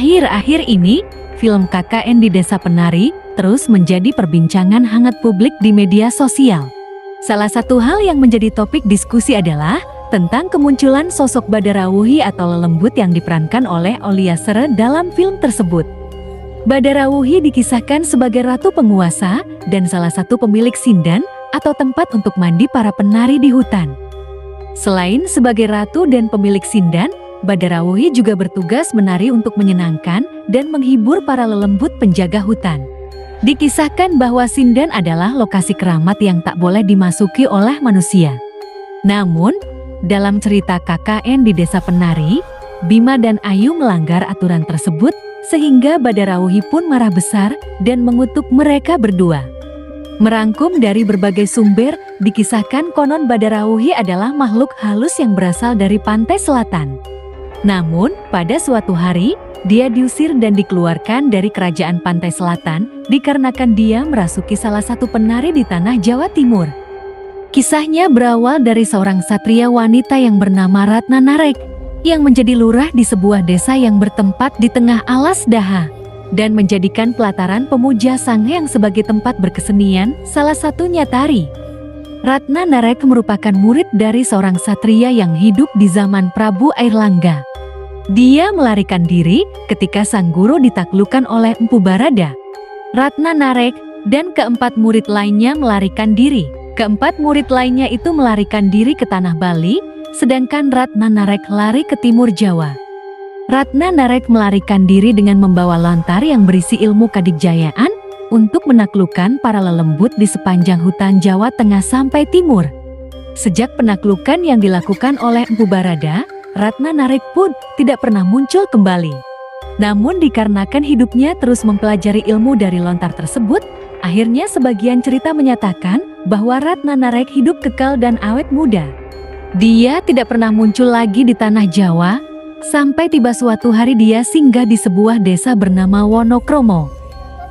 Akhir-akhir ini, film KKN di Desa Penari terus menjadi perbincangan hangat publik di media sosial. Salah satu hal yang menjadi topik diskusi adalah tentang kemunculan sosok Badarawuhi atau lelembut yang diperankan oleh Aulia Sere dalam film tersebut. Badarawuhi dikisahkan sebagai ratu penguasa dan salah satu pemilik sindan atau tempat untuk mandi para penari di hutan. Selain sebagai ratu dan pemilik sindan, Badarawuhi juga bertugas menari untuk menyenangkan dan menghibur para lelembut penjaga hutan. Dikisahkan bahwa sindan adalah lokasi keramat yang tak boleh dimasuki oleh manusia. Namun, dalam cerita KKN di Desa Penari, Bima dan Ayu melanggar aturan tersebut sehingga Badarawuhi pun marah besar dan mengutuk mereka berdua. Merangkum dari berbagai sumber, dikisahkan konon Badarawuhi adalah makhluk halus yang berasal dari pantai selatan. Namun, pada suatu hari, dia diusir dan dikeluarkan dari kerajaan pantai selatan dikarenakan dia merasuki salah satu penari di tanah Jawa Timur. Kisahnya berawal dari seorang satria wanita yang bernama Ratna Narek, yang menjadi lurah di sebuah desa yang bertempat di tengah alas daha, dan menjadikan pelataran pemuja Sang Hyang sebagai tempat berkesenian, salah satunya tari. Ratna Narek merupakan murid dari seorang satria yang hidup di zaman Prabu Airlangga. Dia melarikan diri ketika sang guru ditaklukkan oleh Empu Barada. Ratna Narek dan keempat murid lainnya melarikan diri. Keempat murid lainnya itu melarikan diri ke tanah Bali, sedangkan Ratna Narek lari ke timur Jawa. Ratna Narek melarikan diri dengan membawa lontar yang berisi ilmu kadikjayaan untuk menaklukkan para lelembut di sepanjang hutan Jawa Tengah sampai timur. Sejak penaklukan yang dilakukan oleh Empu Barada, Ratna Narek pun tidak pernah muncul kembali. Namun dikarenakan hidupnya terus mempelajari ilmu dari lontar tersebut, akhirnya sebagian cerita menyatakan bahwa Ratna Narek hidup kekal dan awet muda. Dia tidak pernah muncul lagi di tanah Jawa, sampai tiba suatu hari dia singgah di sebuah desa bernama Wonokromo.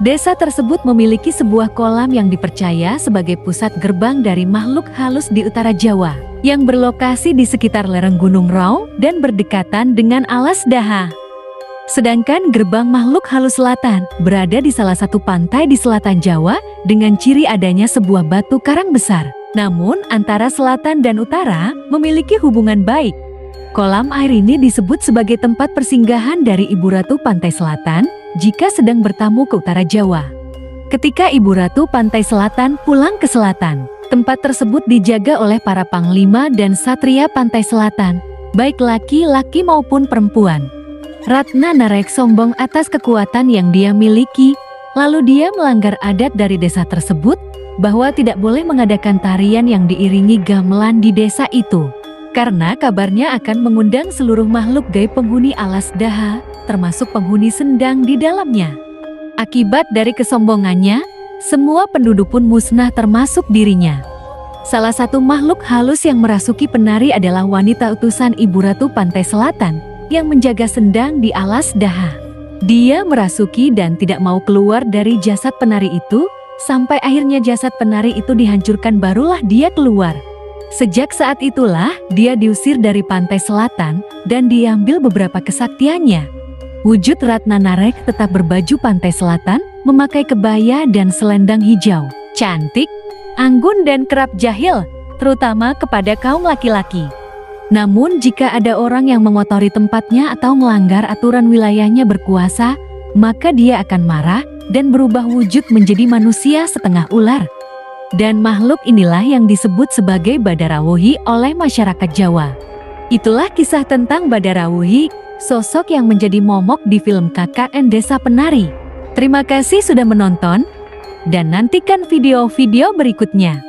Desa tersebut memiliki sebuah kolam yang dipercaya sebagai pusat gerbang dari makhluk halus di utara Jawa, yang berlokasi di sekitar lereng Gunung Raung dan berdekatan dengan alas daha. Sedangkan gerbang makhluk halus selatan berada di salah satu pantai di selatan Jawa dengan ciri adanya sebuah batu karang besar. Namun antara selatan dan utara memiliki hubungan baik. Kolam air ini disebut sebagai tempat persinggahan dari Ibu Ratu Pantai Selatan jika sedang bertamu ke utara Jawa. Ketika Ibu Ratu Pantai Selatan pulang ke selatan, tempat tersebut dijaga oleh para panglima dan satria pantai selatan, baik laki-laki maupun perempuan. Ratna Narek sombong atas kekuatan yang dia miliki, lalu dia melanggar adat dari desa tersebut bahwa tidak boleh mengadakan tarian yang diiringi gamelan di desa itu, karena kabarnya akan mengundang seluruh makhluk gaib penghuni alas daha, termasuk penghuni sendang di dalamnya. Akibat dari kesombongannya, semua penduduk pun musnah termasuk dirinya. Salah satu makhluk halus yang merasuki penari adalah wanita utusan Ibu Ratu Pantai Selatan yang menjaga sendang di alas daha. Dia merasuki dan tidak mau keluar dari jasad penari itu, sampai akhirnya jasad penari itu dihancurkan barulah dia keluar. Sejak saat itulah dia diusir dari pantai selatan dan diambil beberapa kesaktiannya. Wujud Ratna Narek tetap berbaju pantai selatan, memakai kebaya dan selendang hijau. Cantik, anggun dan kerap jahil, terutama kepada kaum laki-laki. Namun jika ada orang yang mengotori tempatnya atau melanggar aturan wilayahnya berkuasa, maka dia akan marah dan berubah wujud menjadi manusia setengah ular. Dan makhluk inilah yang disebut sebagai Badarawuhi oleh masyarakat Jawa. Itulah kisah tentang Badarawuhi, sosok yang menjadi momok di film KKN Desa Penari. Terima kasih sudah menonton, dan nantikan video-video berikutnya.